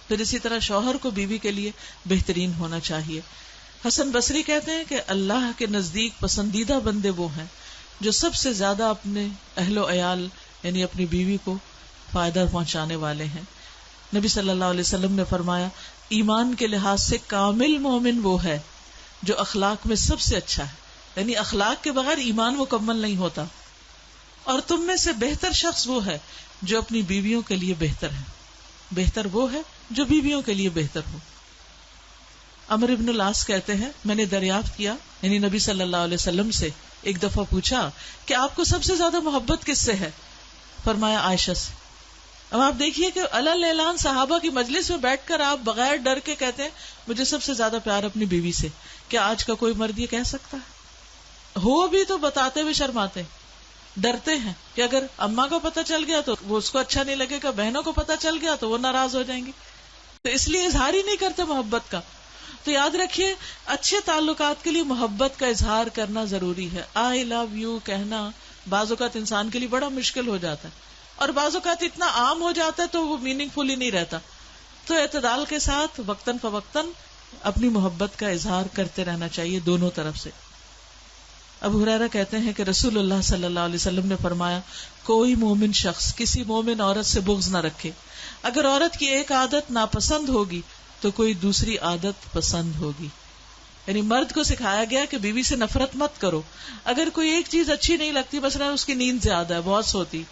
پھر اسی طرح شوہر کو بیوی کے لیے بہترین ہونا چاہیے. حسن بصری کہتے ہیں کہ اللہ کے نزدیک پسندیدہ بندے وہ ہیں جو سب سے زیادہ اپنے اہل و عیال یعنی اپنی بیوی کو فائدہ پہنچانے والے ہیں. نبی صلی اللہ علیہ وسلم نے فرمایا ایمان کے لحاظ سے کامل مومن وہ ہے جو اخلاق میں سب سے اچھا ہے. یعنی اخلاق کے بغیر ایمان مکمل نہیں ہوتا. اور تم میں سے بہتر شخص وہ ہے جو اپنی بیویوں کے لیے بہتر ہے. بہتر وہ ہے جو بیویوں کے لیے بہتر ہو. عمرو بن العاص کہتے ہیں میں نے دریافت کیا یعنی نبی صلی اللہ علیہ وسلم سے ایک دفعہ پوچھا کہ آپ کو سب سے زیادہ محبت کس سے ہے؟ فرمایا عائشہ سے. اب آپ دیکھیے کہ علل اعلان صحابہ کی مجلس میں بیٹھ کر آپ بغیر ڈر کے کہتے ہیں مجھے سب سے زیادہ پیار اپنی بیوی سے. کیا آج کا کوئی مرد یہ کہہ سکتا ہے؟ ہو بھی تو بتاتے ہوئے شرماتے ڈرتے ہیں کہ اگر اماں کو پتہ چل گیا تو وہ اس کو اچھا نہیں لگے گا, بہنوں کو پتہ چل گیا تو وہ ناراض ہو جائیں گی, تو اس لیے اظہار ہی نہیں کرتے محبت کا. تو یاد رکھیے اچھے تعلقات کے لیے محبت کا اظہار کرنا ضروری ہے. آئی لو یو کہنا بعض اوقات انسان کے لیے بڑا مشکل ہو جاتا ہے اور بعض اوقات اتنا عام ہو جاتا ہے تو وہ میننگ فل ہی نہیں رہتا. تو اعتدال کے ساتھ وقتاً فوقتاً اپنی محبت کا اظہار کرتے رہنا چاہیے دونوں طرف سے. ابو ہریرہ کہتے ہیں کہ رسول اللہ صلی اللہ علیہ وسلم نے فرمایا کوئی مومن شخص کسی مومن عورت سے بغض نہ رکھے. اگر عورت کی ایک عادت ناپسند ہوگی تو کوئی دوسری عادت پسند ہوگی. یعنی مرد کو سکھایا گیا کہ بیوی سے نفرت مت کرو. اگر کوئی ایک چیز اچھی نہیں لگتی, مثلا اس کی نیند زیادہ ہے, بہت سوتی,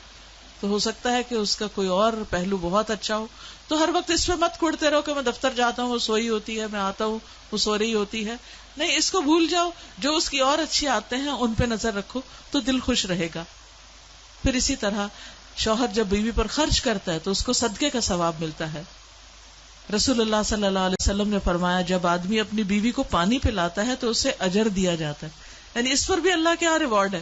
تو ہو سکتا ہے کہ اس کا کوئی اور پہلو بہت اچھا ہو, تو ہر وقت اس پہ مت کھڑتے رہو کہ میں دفتر جاتا ہوں وہ سوئی ہوتی ہے, میں آتا ہوں وہ سو رہی ہوتی ہے. نہیں, اس کو بھول جاؤ, جو اس کی اور اچھی آتے ہیں ان پہ نظر رکھو تو دل خوش رہے گا. پھر اسی طرح شوہر جب بیوی پر خرچ کرتا ہے تو اس کو صدقے کا ثواب ملتا ہے. رسول اللہ صلی اللہ علیہ وسلم نے فرمایا جب آدمی اپنی بیوی کو پانی پلاتا ہے تو اسے اجر دیا جاتا ہے. یعنی اس پر بھی اللہ کے یہاں ریوارڈ ہے.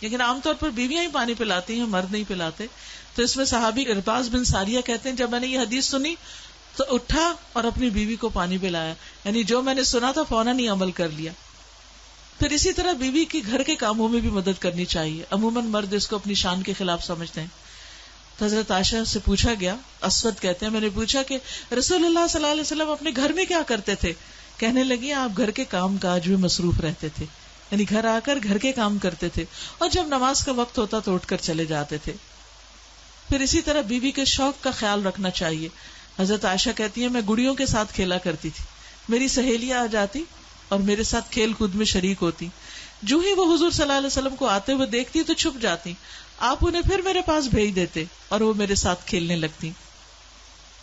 لیکن عام طور پر بیویاں ہی پانی پلاتی ہیں, مرد نہیں پلاتے. تو اس میں صحابی ارباز بن ساریہ کہتے ہیں جب میں نے یہ حدیث سنی تو اٹھا اور اپنی بیوی کو پانی پلایا. یعنی جو میں نے سنا تھا فوراً ہی عمل کر لیا. پھر اسی طرح بیوی کی گھر کے کاموں میں بھی مدد کرنی چاہیے. عموماً مرد اس کو اپنی شان کے خلاف سمجھتے ہیں. تو حضرت عائشہ سے پوچھا گیا, اسود کہتے ہیں میں نے پوچھا کہ رسول اللہ صلی اللہ علیہ وسلم اپنے گھر میں کیا کرتے تھے؟ کہنے لگی آپ گھر کے کام کاج میں مصروف رہتے تھے. یعنی گھر آ کر گھر کے کام کرتے تھے اور جب نماز کا وقت ہوتا تو اٹھ کر چلے جاتے تھے. پھر اسی طرح بیوی کے شوق کا خیال رکھنا چاہیے. حضرت عائشہ کہتی ہیں میں گڑیوں کے ساتھ کھیلا کرتی تھی. میری سہیلیاں آ جاتی اور میرے ساتھ کھیل کود میں شریک ہوتی. جو ہی وہ حضور صلی اللہ علیہ وسلم کو آتے ہوئے دیکھتی تو چھپ جاتی. آپ انہیں پھر میرے پاس بھیج دیتے اور وہ میرے ساتھ کھیلنے لگتی.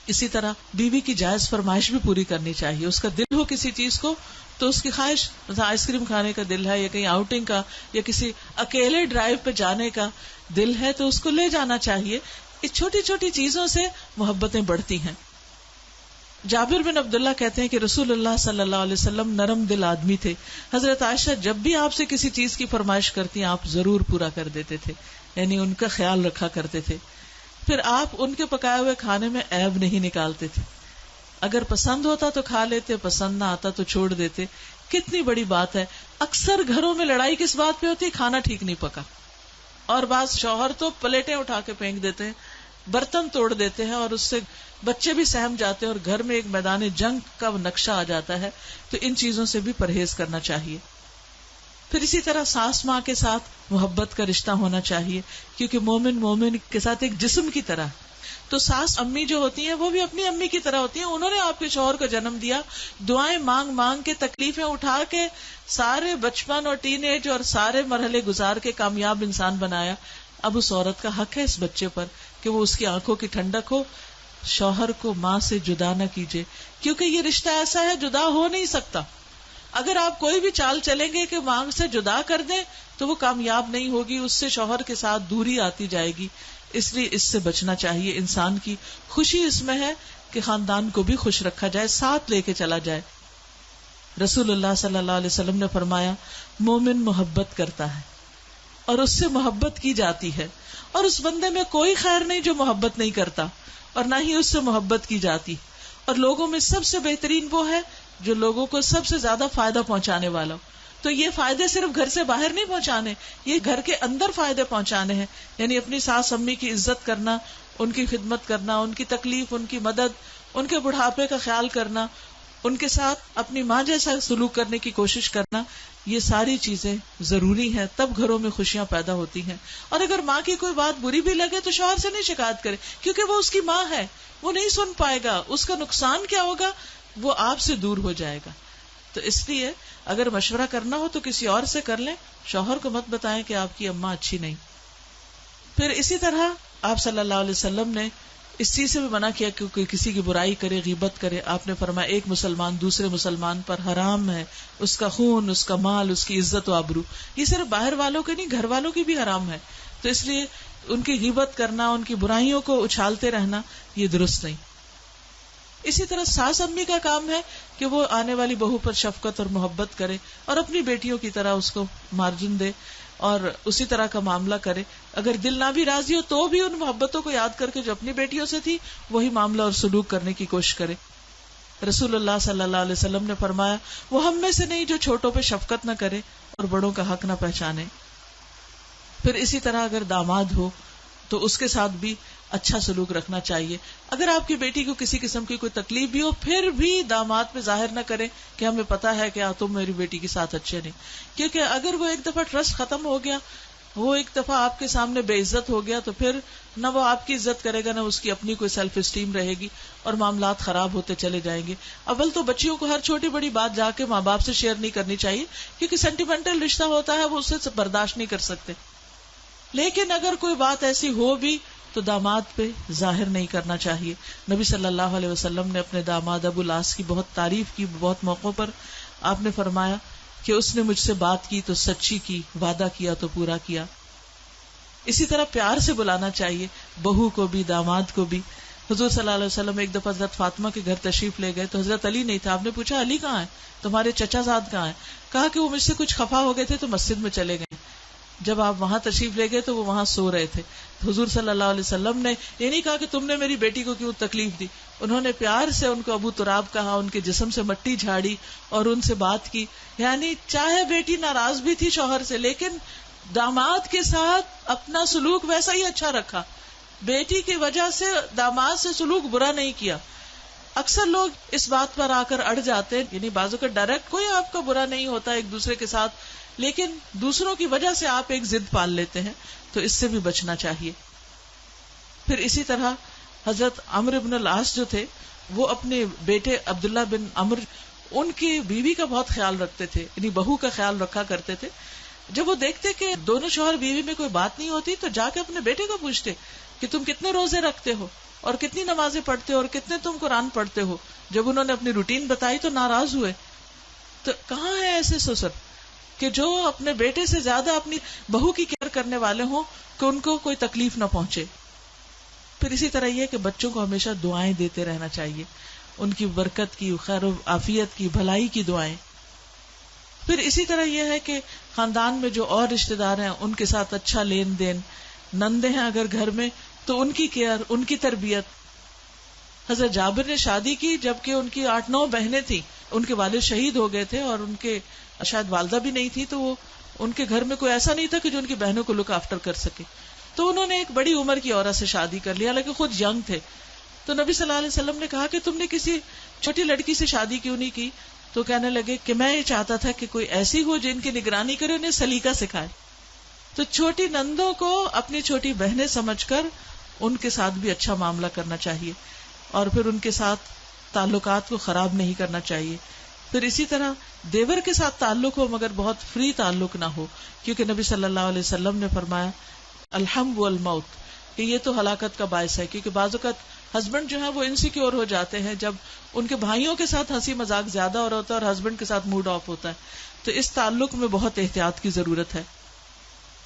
اسی طرح بیوی کی جائز فرمائش بھی پوری کرنی چاہیے. اس کا دل ہو کسی چیز کو تو اس کی خواہش, مثلا آئس کریم کھانے کا دل ہے یا کہیں آؤٹنگ کا یا کسی اکیلے ڈرائیو پہ جانے کا دل ہے تو اس کو لے جانا چاہیے. اس چھوٹی چھوٹی چیزوں سے محبتیں بڑھتی ہیں. جابر بن عبداللہ کہتے ہیں کہ رسول اللہ صلی اللہ علیہ وسلم نرم دل آدمی تھے. حضرت عائشہ جب بھی آپ سے کسی چیز کی فرمائش کرتی آپ ضرور پورا کر دیتے تھے. یعنی ان کا خیال رکھا کرتے تھے. پھر آپ ان کے پکائے ہوئے کھانے میں عیب نہیں نکالتے تھے. اگر پسند ہوتا تو کھا لیتے, پسند نہ آتا تو چھوڑ دیتے. کتنی بڑی بات ہے. اکثر گھروں میں لڑائی کس بات پہ ہوتی ہے؟ کھانا ٹھیک نہیں پکا. اور بعض شوہر تو پلیٹیں اٹھا کے پھینک دیتے ہیں, برتن توڑ دیتے ہیں اور اس سے بچے بھی سہم جاتے ہیں اور گھر میں ایک میدان جنگ کا نقشہ آ جاتا ہے. تو ان چیزوں سے بھی پرہیز کرنا چاہیے. پھر اسی طرح ساس ماں کے ساتھ محبت کا رشتہ ہونا چاہیے کیونکہ مومن کے ساتھ ایک جسم کی طرح. تو ساس امی جو ہوتی ہیں وہ بھی اپنی امی کی طرح ہوتی ہیں. انہوں نے آپ کے شوہر کو جنم دیا, دعائیں مانگ مانگ کے, تکلیفیں اٹھا کے, سارے بچپن اور ٹین ایج اور سارے مرحلے گزار کے کامیاب انسان بنایا. اب اس عورت کا حق ہے اس بچے پر کہ وہ اس کی آنکھوں کی ٹھنڈک ہو. شوہر کو ماں سے جدا نہ کیجیے کیونکہ یہ رشتہ ایسا ہے جدا ہو نہیں سکتا. اگر آپ کوئی بھی چال چلیں گے کہ ماں سے جدا کر دیں تو وہ کامیاب نہیں ہوگی. اس سے شوہر کے ساتھ دوری آتی جائے گی. اس لیے اس سے بچنا چاہیے. انسان کی خوشی اس میں ہے کہ خاندان کو بھی خوش رکھا جائے, ساتھ لے کے چلا جائے. رسول اللہ صلی اللہ علیہ وسلم نے فرمایا مومن محبت کرتا ہے اور اس سے محبت کی جاتی ہے, اور اس بندے میں کوئی خیر نہیں جو محبت نہیں کرتا, اور نہ ہی اس سے محبت کی جاتی. اور لوگوں میں سب سے بہترین وہ ہے جو لوگوں کو سب سے زیادہ فائدہ پہنچانے والا ہو. تو یہ فائدے صرف گھر سے باہر نہیں پہنچانے, یہ گھر کے اندر فائدے پہنچانے ہیں. یعنی اپنی ساس امی کی عزت کرنا, ان کی خدمت کرنا، ان کی تکلیف، ان کی مدد، ان کے بڑھاپے کا خیال کرنا، ان کے ساتھ اپنی ماں جیسا سلوک کرنے کی کوشش کرنا، یہ ساری چیزیں ضروری ہیں، تب گھروں میں خوشیاں پیدا ہوتی ہیں. اور اگر ماں کی کوئی بات بری بھی لگے تو شوہر سے نہیں شکایت کرے، کیونکہ وہ اس کی ماں ہے، وہ نہیں سن پائے گا، اس کا نقصان کیا ہوگا، وہ آپ سے دور ہو جائے گا. تو اس لیے اگر مشورہ کرنا ہو تو کسی اور سے کر لیں، شوہر کو مت بتائیں کہ آپ کی اماں اچھی نہیں. پھر اسی طرح آپ صلی اللہ علیہ وسلم نے اس چیز سے بھی منع کیا کہ کوئی کسی کی برائی کرے، غیبت کرے. آپ نے فرمایا ایک مسلمان دوسرے مسلمان پر حرام ہے، اس کا خون، اس کا مال، اس کی عزت و آبرو. یہ صرف باہر والوں کے نہیں، گھر والوں کی بھی حرام ہے. تو اس لیے ان کی غیبت کرنا، ان کی برائیوں کو اچھالتے رہنا، یہ درست نہیں. اسی طرح ساس امی کا کام ہے کہ وہ آنے والی بہو پر شفقت اور محبت کرے اور اپنی بیٹیوں کی طرح اس کو مارجن دے اور اسی طرح کا معاملہ کرے. اگر دل نہ بھی راضی ہو تو بھی ان محبتوں کو یاد کر کے جو اپنی بیٹیوں سے تھی وہی معاملہ اور سلوک کرنے کی کوشش کرے. رسول اللہ صلی اللہ علیہ وسلم نے فرمایا وہ ہم میں سے نہیں جو چھوٹوں پہ شفقت نہ کرے اور بڑوں کا حق نہ پہچانے. پھر اسی طرح اگر داماد ہو تو اس کے ساتھ بھی اچھا سلوک رکھنا چاہیے. اگر آپ کی بیٹی کو کسی قسم کی کوئی تکلیف بھی ہو پھر بھی داماد پہ ظاہر نہ کرے کہ ہمیں پتا ہے کہ تم میری بیٹی کے ساتھ اچھے نہیں. کیونکہ اگر وہ ایک دفعہ ٹرسٹ ختم ہو گیا، وہ ایک دفعہ آپ کے سامنے بے عزت ہو گیا، تو پھر نہ وہ آپ کی عزت کرے گا، نہ اس کی اپنی کوئی سیلف اسٹیم رہے گی اور معاملات خراب ہوتے چلے جائیں گے. اول تو بچیوں کو ہر چھوٹی بڑی بات جا کے ماں باپ سے شیئر نہیں کرنی چاہیے، کیونکہ سینٹیمنٹل رشتہ ہوتا ہے، وہ اسے برداشت نہیں کر سکتے. لیکن اگر کوئی بات ایسی ہو بھی تو داماد پہ ظاہر نہیں کرنا چاہیے. نبی صلی اللہ علیہ وسلم نے اپنے داماد ابو العاص کی بہت تعریف کی بہت موقعوں پر. آپ نے فرمایا کہ اس نے مجھ سے بات کی تو سچی کی، وعدہ کیا تو پورا کیا. اسی طرح پیار سے بلانا چاہیے بہو کو بھی داماد کو بھی. حضور صلی اللہ علیہ وسلم ایک دفعہ حضرت فاطمہ کے گھر تشریف لے گئے تو حضرت علی نہیں تھا. آپ نے پوچھا علی کہاں ہے، تمہارے چچا زاد کہاں ہے؟ کہا کہ وہ مجھ سے کچھ خفا ہو گئے تھے تو مسجد میں چلے گئے. جب آپ وہاں تشریف لے گئے تو وہ وہاں سو رہے تھے. حضور صلی اللہ علیہ وسلم نے یہ نہیں کہا کہ تم نے میری بیٹی کو کیوں تکلیف دی. انہوں نے پیار سے ان کو ابو تراب کہا، ان کے جسم سے مٹی جھاڑی اور ان سے بات کی. یعنی چاہے بیٹی ناراض بھی تھی شوہر سے لیکن داماد کے ساتھ اپنا سلوک ویسا ہی اچھا رکھا. بیٹی کی وجہ سے داماد سے سلوک برا نہیں کیا. اکثر لوگ اس بات پر آ کر اڑ جاتے ہیں، یعنی بازو کا ڈائریکٹ کوئی آپ کا برا نہیں ہوتا ایک دوسرے کے ساتھ، لیکن دوسروں کی وجہ سے آپ ایک ضد پال لیتے ہیں، تو اس سے بھی بچنا چاہیے. پھر اسی طرح حضرت عمرو بن العاص جو تھے وہ اپنے بیٹے عبداللہ بن عمرو ان کی بیوی کا بہت خیال رکھتے تھے، یعنی بہو کا خیال رکھا کرتے تھے. جب وہ دیکھتے کہ دونوں شوہر بیوی میں کوئی بات نہیں ہوتی تو جا کے اپنے بیٹے کو پوچھتے کہ تم کتنے روزے رکھتے ہو اور کتنی نمازیں پڑھتے ہو اور کتنے تم قرآن پڑھتے ہو. جب انہوں نے اپنی روٹین بتائی تو ناراض ہوئے. تو کہاں ہے ایسے سسر کہ جو اپنے بیٹے سے زیادہ اپنی بہو کی کیئر کرنے والے ہوں کہ ان کو کوئی تکلیف نہ پہنچے. پھر اسی طرح یہ کہ بچوں کو ہمیشہ دعائیں دیتے رہنا چاہیے، ان کی برکت کی، خیر و عافیت کی، بھلائی کی دعائیں. پھر اسی طرح یہ ہے کہ خاندان میں جو اور رشتے دار ہیں ان کے ساتھ اچھا لین دین. نندے ہیں اگر گھر میں تو ان کی کیئر، ان کی تربیت. حضرت جابر نے شادی کی جبکہ ان کی 8-9 بہنیں تھیں. ان کے والد شہید ہو گئے تھے اور ان کے شاید والدہ بھی نہیں تھی، تو وہ ان کے گھر میں کوئی ایسا نہیں تھا کہ جو ان کی بہنوں کو لک آفٹر کر سکے. تو انہوں نے ایک بڑی عمر کی عورت سے شادی کر لی، حالانکہ خود ینگ تھے. تو نبی صلی اللہ علیہ وسلم نے کہا کہ تم نے کسی چھوٹی لڑکی سے شادی کیوں نہیں کی؟ تو کہنے لگے کہ میں یہ چاہتا تھا کہ کوئی ایسی ہو جن کی نگرانی کرے، انہیں سلیقہ سکھائے. تو چھوٹی نندوں کو اپنی چھوٹی بہنیں سمجھ کر ان کے ساتھ بھی اچھا معاملہ کرنا چاہیے اور پھر ان کے ساتھ تعلقات کو خراب نہیں کرنا چاہیے. پھر اسی طرح دیور کے ساتھ تعلق ہو مگر بہت فری تعلق نہ ہو، کیونکہ نبی صلی اللہ علیہ وسلم نے فرمایا الحم والموت، کہ یہ تو ہلاکت کا باعث ہے. کیونکہ بعض اوقات ہسبینڈ جو ہے وہ انسیکیور ہو جاتے ہیں جب ان کے بھائیوں کے ساتھ ہنسی مذاق زیادہ ہو رہا ہوتا ہے اور ہسبینڈ کے ساتھ موڈ آف ہوتا ہے. تو اس تعلق میں بہت احتیاط کی ضرورت ہے.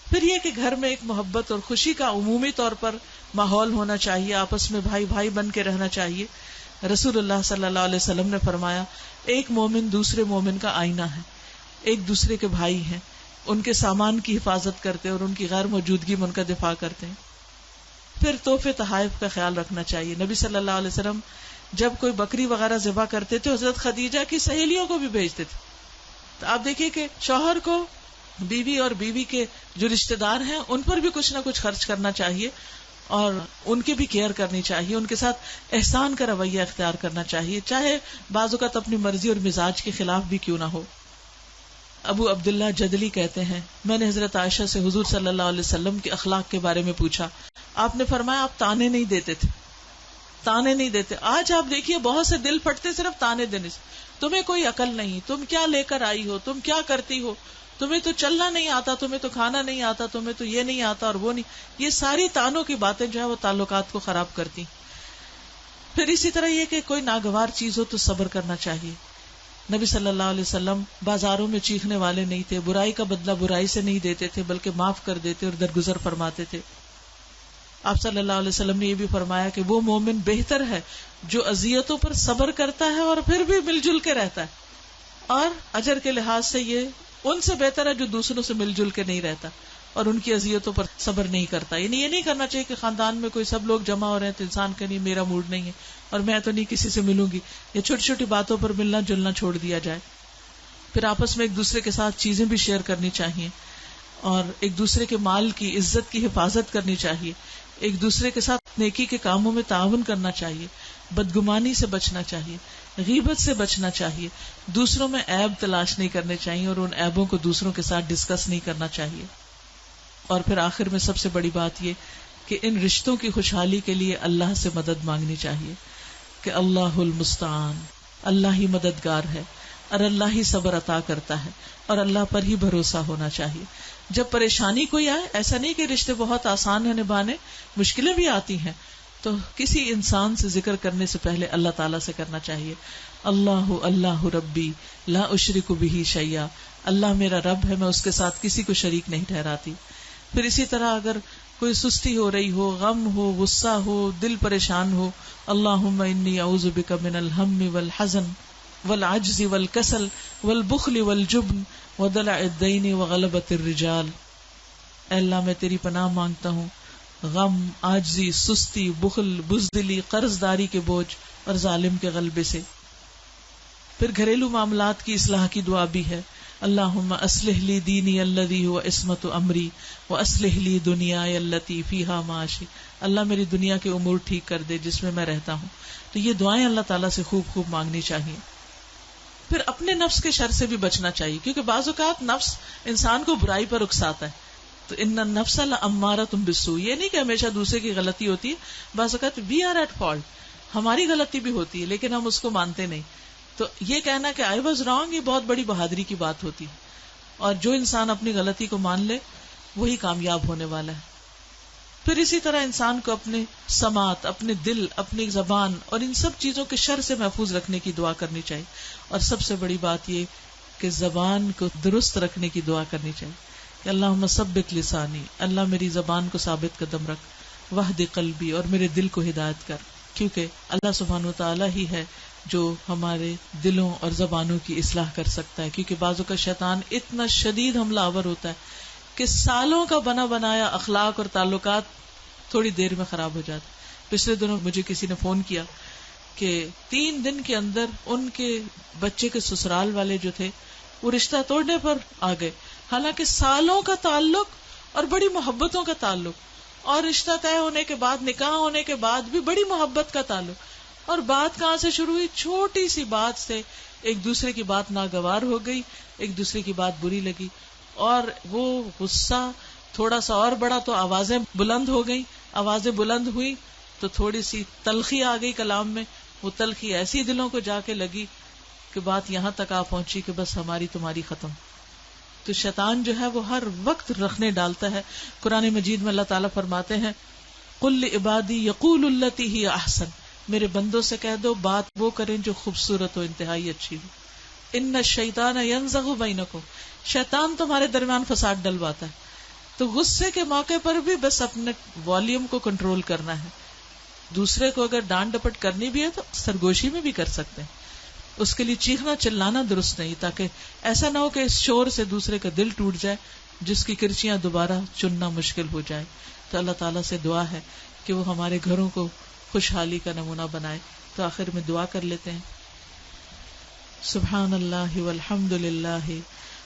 پھر یہ کہ گھر میں ایک محبت اور خوشی کا عمومی طور پر ماحول ہونا چاہیے، آپس میں بھائی بھائی بن کے رہنا چاہیے. رسول اللہ صلی اللہ علیہ وسلم نے فرمایا ایک مومن دوسرے مومن کا آئینہ ہے، ایک دوسرے کے بھائی ہیں، ان کے سامان کی حفاظت کرتے اور ان کی غیر موجودگی میں ان کا دفاع کرتے ہیں. پھر تحفے تحائف کا خیال رکھنا چاہیے. نبی صلی اللہ علیہ وسلم جب کوئی بکری وغیرہ ذبح کرتے تھے حضرت خدیجہ کی سہیلیوں کو بھی بھیجتے تھے. تو آپ دیکھیے کہ شوہر کو بیوی اور بیوی کے جو رشتہ دار ہیں ان پر بھی کچھ نہ کچھ خرچ کرنا چاہیے اور ان کی بھی کیئر کرنی چاہیے، ان کے ساتھ احسان کا رویہ اختیار کرنا چاہیے، چاہے بعض اوقات اپنی مرضی اور مزاج کے خلاف بھی کیوں نہ ہو۔ ابو عبداللہ جدلی کہتے ہیں، میں نے حضرت عائشہ سے حضور صلی اللہ علیہ وسلم کے اخلاق کے بارے میں پوچھا، آپ نے فرمایا آپ تانے نہیں دیتے تھے، تانے نہیں دیتے۔ آج آپ دیکھیے بہت سے دل پھٹتے صرف تانے دینے سے، تمہیں کوئی عقل نہیں، تم کیا لے کر آئی ہو، تم کیا کرتی ہو، تمہیں تو چلنا نہیں آتا، تمہیں تو کھانا نہیں آتا، تمہیں تو یہ نہیں آتا اور وہ نہیں۔ یہ ساری تانوں کی باتیں جو ہے وہ تعلقات کو خراب کرتی۔ پھر اسی طرح یہ کہ کوئی ناگوار چیز ہو تو صبر کرنا چاہیے۔ نبی صلی اللہ علیہ وسلم بازاروں میں چیخنے والے نہیں تھے، برائی کا بدلہ برائی سے نہیں دیتے تھے، بلکہ معاف کر دیتے اور درگزر فرماتے تھے۔ آپ صلی اللہ علیہ وسلم نے یہ بھی فرمایا کہ وہ مومن بہتر ہے جو اذیتوں پر صبر کرتا ہے اور پھر بھی مل جل کے رہتا ہے، اور اجر کے لحاظ سے یہ ان سے بہتر ہے جو دوسروں سے مل جل کے نہیں رہتا اور ان کی اذیتوں پر صبر نہیں کرتا۔ یعنی یہ نہیں کرنا چاہیے کہ خاندان میں کوئی سب لوگ جمع ہو رہے ہیں تو انسان کہ نہیں میرا موڈ نہیں ہے اور میں تو نہیں کسی سے ملوں گی، یہ چھوٹی چھوٹی باتوں پر ملنا جلنا چھوڑ دیا جائے۔ پھر آپس میں ایک دوسرے کے ساتھ چیزیں بھی شیئر کرنی چاہیے اور ایک دوسرے کے مال کی عزت کی حفاظت کرنی چاہیے، ایک دوسرے کے ساتھ نیکی کے کاموں میں تعاون کرنا چاہیے، بدگمانی سے بچنا چاہیے، غیبت سے بچنا چاہیے، دوسروں میں عیب تلاش نہیں کرنے چاہیے اور ان عیبوں کو دوسروں کے ساتھ ڈسکس نہیں کرنا چاہیے۔ اور پھر آخر میں سب سے بڑی بات یہ کہ ان رشتوں کی خوشحالی کے لیے اللہ سے مدد مانگنی چاہیے کہ اللہ المستعان، اللہ ہی مددگار ہے اور اللہ ہی صبر عطا کرتا ہے اور اللہ پر ہی بھروسہ ہونا چاہیے۔ جب پریشانی کوئی آئے، ایسا نہیں کہ رشتے بہت آسان ہیں نبھانے، مشکلیں بھی آتی ہیں، تو کسی انسان سے ذکر کرنے سے پہلے اللہ تعالیٰ سے کرنا چاہیے، اللہ اللہ ربی لا اشرک بہ شیئا، اللہ میرا رب ہے، میں اس کے ساتھ کسی کو شریک نہیں ٹھہراتی۔ پھر اسی طرح اگر کوئی سستی ہو رہی ہو، غم ہو، غصہ ہو، دل پریشان ہو، اللہم انی اعوذ بک من الہم والحزن والعجز والکسل والبخل والجبن ودلع الدین وغلبۃ الرجال، اے اللہ میں تیری پناہ مانگتا ہوں غم، عاجزی، سستی، بخل، بزدلی، قرض داری کے بوجھ اور ظالم کے غلبے سے۔ پھر گھریلو معاملات کی اصلاح کی دعا بھی ہے، اللہم اصلح لی دینی الذی هو عصمت امری واصلح لی دنیای التی فیہا معاشی، اللہ میری دنیا کے امور ٹھیک کر دے جس میں میں رہتا ہوں۔ تو یہ دعائیں اللہ تعالیٰ سے خوب خوب مانگنی چاہیے۔ پھر اپنے نفس کے شر سے بھی بچنا چاہیے، کیونکہ بعض اوقات نفس انسان کو برائی پر اکساتا ہے، تو ان النفس لامارۃ بالسوء، یہ نہیں کہ ہمیشہ دوسرے کی غلطی ہوتی ہے، بعض اوقات وی آر ایٹ فالٹ، ہماری غلطی بھی ہوتی ہے لیکن ہم اس کو مانتے نہیں۔ تو یہ کہنا کہ آئی واز رانگ، یہ بہت بڑی بہادری کی بات ہوتی ہے، اور جو انسان اپنی غلطی کو مان لے وہی کامیاب ہونے والا ہے۔ پھر اسی طرح انسان کو اپنے سماعت، اپنے دل، اپنی زبان اور ان سب چیزوں کے شر سے محفوظ رکھنے کی دعا کرنی چاہیے، اور سب سے بڑی بات یہ کہ زبان کو درست رکھنے کی دعا کرنی چاہیے کہ اللہم ثبت لسانی، اللہ میری زبان کو ثابت قدم رکھ، واہد قلبی، اور میرے دل کو ہدایت کر، کیونکہ اللہ سبحانہ وتعالی ہی ہے جو ہمارے دلوں اور زبانوں کی اصلاح کر سکتا ہے، کیونکہ بعضوں کا شیطان اتنا شدید حملہ آور ہوتا ہے کہ سالوں کا بنا بنایا اخلاق اور تعلقات تھوڑی دیر میں خراب ہو جاتے۔ پچھلے دنوں مجھے کسی نے فون کیا کہ 3 دن کے اندر ان کے بچے کے سسرال والے جو تھے وہ رشتہ توڑنے پر آ گئے، حالانکہ سالوں کا تعلق اور بڑی محبتوں کا تعلق، اور رشتہ طے ہونے کے بعد، نکاح ہونے کے بعد بھی بڑی محبت کا تعلق، اور بات کہاں سے شروع ہوئی؟ چھوٹی سی بات سے ایک دوسرے کی بات ناگوار ہو گئی، ایک دوسرے کی بات بری لگی، اور وہ غصہ تھوڑا سا اور بڑا تو آوازیں بلند ہو گئی، آوازیں بلند ہوئی تو تھوڑی سی تلخی آ گئی کلام میں، وہ تلخی ایسی دلوں کو جا کے لگی کہ بات یہاں تک آ پہنچی کہ بس ہماری تمہاری ختم۔ تو شیطان جو ہے وہ ہر وقت رکھنے ڈالتا ہے۔ قرآن مجید میں اللہ تعالیٰ فرماتے ہیں قل لعبادی یقولوا التی ہی احسن، میرے بندوں سے کہہ دو بات وہ کریں جو خوبصورت ہو، انتہائی اچھی ہو۔ ان الشیطان ینزغ بینکم، شیطان تمہارے درمیان فساد ڈلواتا ہے۔ تو غصے کے موقع پر بھی بس اپنے والیوم کو کنٹرول کرنا ہے۔ دوسرے کو اگر ڈانٹ ڈپٹ کرنی بھی ہے تو سرگوشی میں بھی کر سکتے ہیں، اس کے لیے چیخنا چلانا درست نہیں، تاکہ ایسا نہ ہو کہ اس شور سے دوسرے کا دل ٹوٹ جائے جس کی کرچیاں دوبارہ چننا مشکل ہو جائے۔ تو اللہ تعالیٰ سے دعا ہے کہ وہ ہمارے گھروں کو خوشحالی کا نمونہ بنائے۔ تو آخر میں دعا کر لیتے ہیں، سبحان اللہ والحمد للہ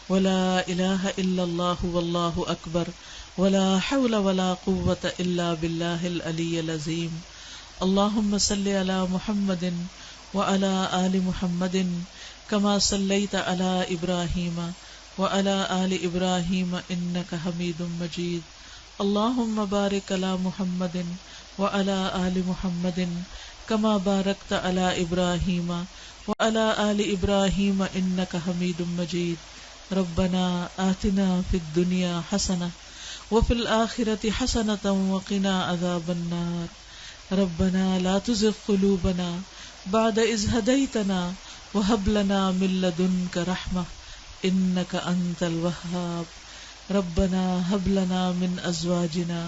ولا الہ الا اللہ واللہ اکبر ولا حول ولا قوة إلا بالله العلي العظيم. اللهم صل على محمد وعلى آل محمد كما صليت على إبراهيم وعلى آل إبراهيم إنك حميد مجيد. اللهم بارك على محمد وعلى آل محمد كما باركت على إبراهيم وعلى آل إبراهيم إنك حميد مجيد. ربنا آتنا في الدنيا حسنة وفي الآخرة حسنة وقنا عذاب النار. ربنا لا تزغ قلوبنا بعد إذ هديتنا وهب لنا من لدنك رحمة إنك أنت الوهاب. ربنا هب لنا من أزواجنا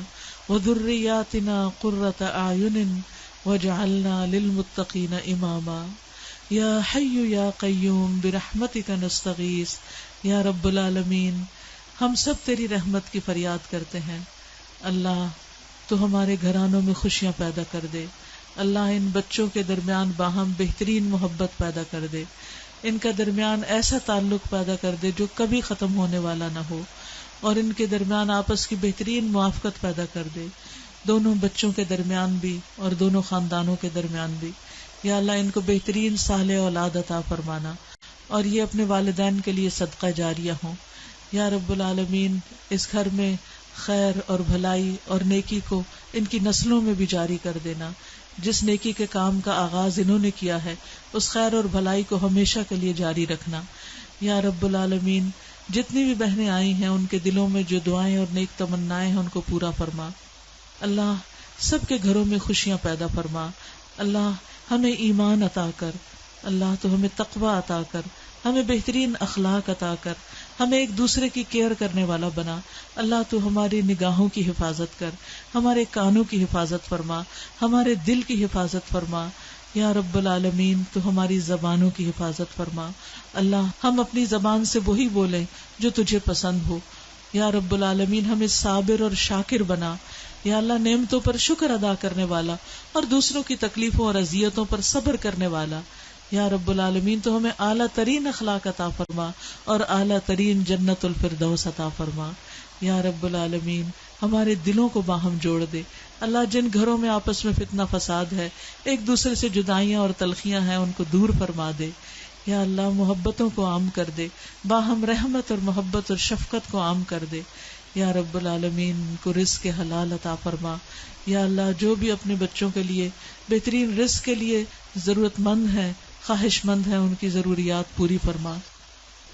وذرياتنا قرة أعين واجعلنا للمتقين إماما. یا حی یا قیوم برحمتک نستغیث. یا رب العالمین ہم سب تیری رحمت کی فریاد کرتے ہیں. اللہ تو ہمارے گھرانوں میں خوشیاں پیدا کر دے. اللہ ان بچوں کے درمیان باہم بہترین محبت پیدا کر دے. ان کا درمیان ایسا تعلق پیدا کر دے جو کبھی ختم ہونے والا نہ ہو، اور ان کے درمیان آپس کی بہترین موافقت پیدا کر دے، دونوں بچوں کے درمیان بھی اور دونوں خاندانوں کے درمیان بھی. یا اللہ ان کو بہترین صالح اولاد عطا فرمانا، اور یہ اپنے والدین کے لیے صدقہ جاریہ ہوں. یا رب العالمین اس گھر میں خیر اور بھلائی اور نیکی کو ان کی نسلوں میں بھی جاری کر دینا. جس نیکی کے کام کا آغاز انہوں نے کیا ہے اس خیر اور بھلائی کو ہمیشہ کے لیے جاری رکھنا. یا رب العالمین جتنی بھی بہنیں آئی ہیں ان کے دلوں میں جو دعائیں اور نیک تمنائیں ہیں ان کو پورا فرما. اللہ سب کے گھروں میں خوشیاں پیدا فرما. اللہ ہمیں ایمان عطا کر. اللہ تو ہمیں تقوی عطا کر، ہمیں بہترین اخلاق عطا کر، ہمیں ایک دوسرے کی کیئر کرنے والا بنا. اللہ تو ہماری نگاہوں کی حفاظت کر، ہمارے کانوں کی حفاظت فرما، ہمارے دل کی حفاظت فرما. یا رب العالمین تو ہماری زبانوں کی حفاظت فرما. اللہ ہم اپنی زبان سے وہی بولیں جو تجھے پسند ہو. یا رب العالمین ہمیں صابر اور شاکر بنا. یا اللہ نعمتوں پر شکر ادا کرنے والا اور دوسروں کی تکلیفوں اور اذیتوں پر صبر کرنے والا. یا رب العالمین تو ہمیں اعلیٰ ترین اخلاق عطا فرما اور اعلیٰ ترین جنت الفردوس عطا فرما. یا رب العالمین ہمارے دلوں کو باہم جوڑ دے. اللہ جن گھروں میں آپس میں فتنہ فساد ہے، ایک دوسرے سے جدائیاں اور تلخیاں ہیں، ان کو دور فرما دے. یا اللہ محبتوں کو عام کر دے، باہم رحمت اور محبت اور شفقت کو عام کر دے. یا رب العالمین کو رزق حلال عطا فرما. یا اللہ جو بھی اپنے بچوں کے لیے بہترین رزق کے لیے ضرورت مند ہیں، خواہش مند ہیں، ان کی ضروریات پوری فرما.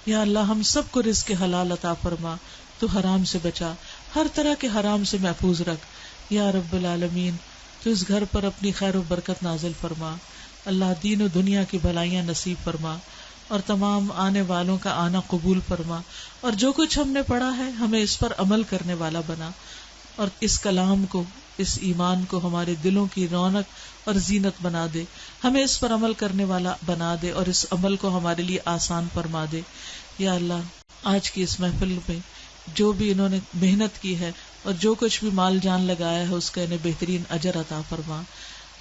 یا اللہ ہم سب کو رزق حلال عطا فرما. تو حرام سے بچا، ہر طرح کے حرام سے محفوظ رکھ. یا رب العالمین تو اس گھر پر اپنی خیر و برکت نازل فرما. اللہ دین و دنیا کی بھلائیاں نصیب فرما اور تمام آنے والوں کا آنا قبول فرما. اور جو کچھ ہم نے پڑھا ہے ہمیں اس پر عمل کرنے والا بنا، اور اس کلام کو، اس ایمان کو ہمارے دلوں کی رونق اور زینت بنا دے. ہمیں اس پر عمل کرنے والا بنا دے اور اس عمل کو ہمارے لیے آسان فرما دے. یا اللہ آج کی اس محفل میں جو بھی انہوں نے محنت کی ہے اور جو کچھ بھی مال جان لگایا ہے اس کا انہیں بہترین اجر عطا فرما.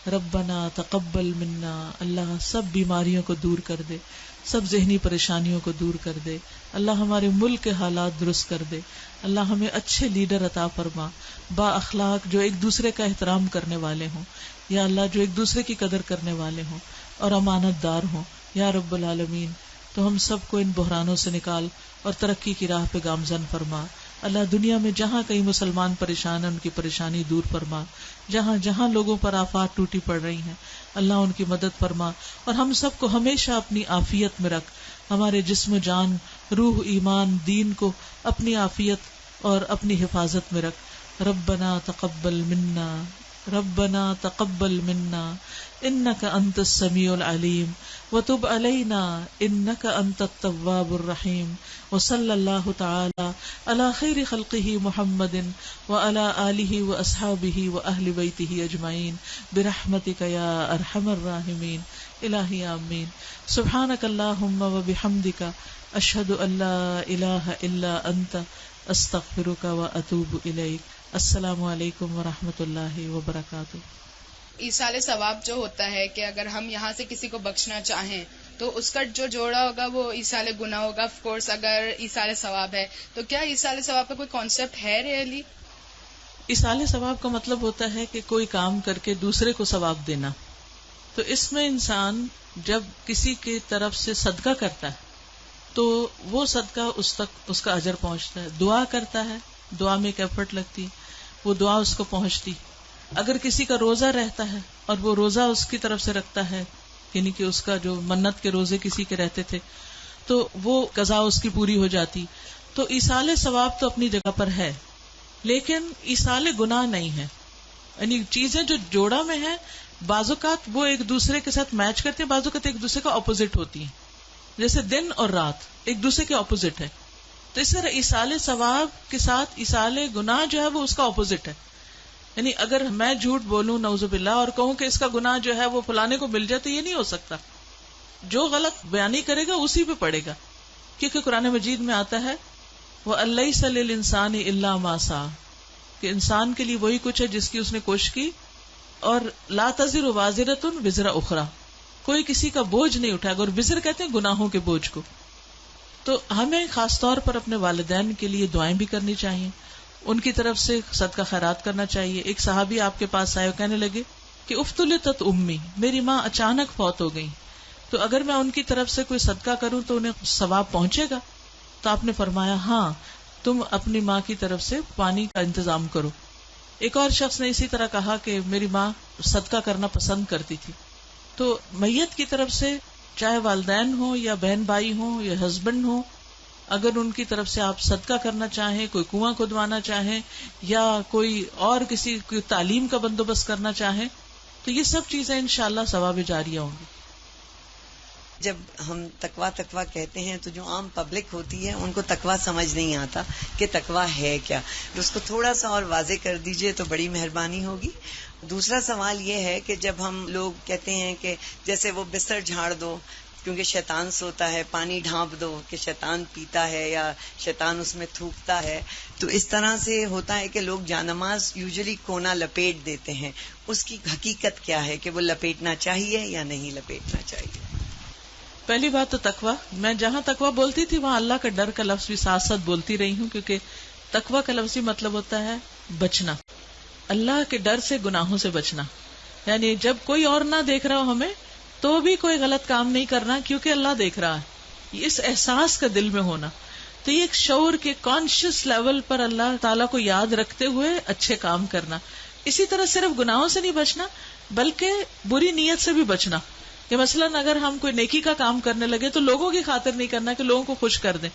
ربنا تقبل منا. اللہ سب بیماریوں کو دور کر دے، سب ذہنی پریشانیوں کو دور کر دے. اللہ ہمارے ملک کے حالات درست کر دے. اللہ ہمیں اچھے لیڈر عطا فرما، با اخلاق جو ایک دوسرے کا احترام کرنے والے ہوں. یا اللہ جو ایک دوسرے کی قدر کرنے والے ہوں اور امانت دار ہوں. یا رب العالمین تو ہم سب کو ان بحرانوں سے نکال اور ترقی کی راہ پہ گامزن فرما. اللہ دنیا میں جہاں کئی مسلمان پریشان ہیں ان کی پریشانی دور فرما. جہاں جہاں لوگوں پر آفات ٹوٹی پڑ رہی ہیں اللہ ان کی مدد فرما، اور ہم سب کو ہمیشہ اپنی عافیت میں رکھ. ہمارے جسم و جان، روح، ایمان، دین کو اپنی عافیت اور اپنی حفاظت میں رکھ. ربنا تقبل منا، ربنا تقبل منا انك انت السميع العليم وتب علينا انك انت التواب الرحيم. وصلى الله تعالى على خير خلقه محمد وعلى آله واصحابه واهل بيته اجمعين برحمتك يا ارحم الراحمين. الہی آمین. سبحانك اللهم وبحمدك اشهد ان لا اله الا انت استغفرك واتوب اليك. السلام علیکم ورحمۃ اللہ وبرکاتہ. ایصال ثواب جو ہوتا ہے کہ اگر ہم یہاں سے کسی کو بخشنا چاہیں تو اس کا جو جوڑا ہوگا وہ ایصال گناہ ہوگا. آف کورس اگر ایصال ثواب ہے تو کیا ایصال ثواب کا کوئی کانسیپٹ ہے ریئلی؟ ایصال ثواب کا مطلب ہوتا ہے کہ کوئی کام کر کے دوسرے کو ثواب دینا. تو اس میں انسان جب کسی کی طرف سے صدقہ کرتا ہے تو وہ صدقہ اس تک اس کا اجر پہنچتا ہے. دعا کرتا ہے, دعا میں ایک ایفرٹ لگتی, وہ دعا اس کو پہنچتی. اگر کسی کا روزہ رہتا ہے اور وہ روزہ اس کی طرف سے رکھتا ہے, یعنی کہ اس کا جو منت کے روزے کسی کے رہتے تھے تو وہ قضا اس کی پوری ہو جاتی. تو ایصال ثواب تو اپنی جگہ پر ہے, لیکن ایصال گناہ نہیں ہے. یعنی چیزیں جو جوڑا میں ہیں بعض اوقات وہ ایک دوسرے کے ساتھ میچ کرتے ہیں, بعض اوقات ایک دوسرے کا اپوزٹ ہوتی ہیں. جیسے دن اور رات ایک دوسرے کے اپوزٹ ہے, تو اس طرح ایصال ثواب کے ساتھ ایصال گناہ جو ہے وہ اس کا اپوزٹ ہے. یعنی اگر میں جھوٹ بولوں نعوذ باللہ اور کہوں کہ اس کا گناہ جو ہے وہ فلانے کو مل جائے, تو یہ نہیں ہو سکتا. جو غلط بیانی کرے گا اسی پہ پڑے گا, کیونکہ قرآن مجید میں آتا ہے وَأَلَّيْسَ لِلْإِنسَانِ إِلَّا مَا سَعَىٰ, کہ انسان کے لیے وہی کچھ ہے جس کی اس نے کوشش کی. اور لا تزر وازرۃ وزر اخرى, کوئی کسی کا بوجھ نہیں اٹھائے گا. اور وزر کہتے ہیں گناہوں کے بوجھ کو. تو ہمیں خاص طور پر اپنے والدین کے لیے دعائیں بھی کرنی چاہیے, ان کی طرف سے صدقہ خیرات کرنا چاہیے. ایک صحابی آپ کے پاس آئے, کہنے لگے کہ افتلتت امی, میری ماں اچانک فوت ہو گئی, تو اگر میں ان کی طرف سے کوئی صدقہ کروں تو انہیں ثواب پہنچے گا؟ تو آپ نے فرمایا ہاں, تم اپنی ماں کی طرف سے پانی کا انتظام کرو. ایک اور شخص نے اسی طرح کہا کہ میری ماں صدقہ کرنا پسند کرتی تھی. تو میت کی طرف سے چاہے والدین ہوں یا بہن بھائی ہوں یا ہسبینڈ ہوں, اگر ان کی طرف سے آپ صدقہ کرنا چاہیں, کوئی کنواں کھدوانا چاہیں یا کوئی اور کسی کی تعلیم کا بندوبست کرنا چاہیں, تو یہ سب چیزیں انشاءاللہ ثواب جاریہ ہوں گی. جب ہم تقویٰ کہتے ہیں تو جو عام پبلک ہوتی ہے ان کو تقویٰ سمجھ نہیں آتا کہ تقویٰ ہے کیا. اس کو تھوڑا سا اور واضح کر دیجئے تو بڑی مہربانی ہوگی. دوسرا سوال یہ ہے کہ جب ہم لوگ کہتے ہیں کہ جیسے وہ بستر جھاڑ دو کیونکہ شیطان سوتا ہے, پانی ڈھانپ دو کہ شیطان پیتا ہے یا شیطان اس میں تھوکتا ہے, تو اس طرح سے ہوتا ہے کہ لوگ جانماز یوزلی کونا لپیٹ دیتے ہیں. اس کی حقیقت کیا ہے کہ وہ لپیٹنا چاہیے یا نہیں لپیٹنا چاہیے؟ پہلی بات تو تقویٰ, میں جہاں تقویٰ بولتی تھی وہاں اللہ کا ڈر کا لفظ بھی ساتھ ساتھ بولتی رہی ہوں, کیونکہ تقویٰ کا لفظی مطلب ہوتا ہے بچنا, اللہ کے ڈر سے گناہوں سے بچنا. یعنی جب کوئی اور نہ دیکھ رہا ہو ہمیں تو بھی کوئی غلط کام نہیں کرنا کیونکہ اللہ دیکھ رہا ہے. اس احساس کا دل میں ہونا, تو یہ ایک شعور کے کانشیس لیول پر اللہ تعالیٰ کو یاد رکھتے ہوئے اچھے کام کرنا. اسی طرح صرف گناہوں سے نہیں بچنا بلکہ بری نیت سے بھی بچنا. کہ مثلاً اگر ہم کوئی نیکی کا کام کرنے لگے تو لوگوں کی خاطر نہیں کرنا کہ لوگوں کو خوش کر دیں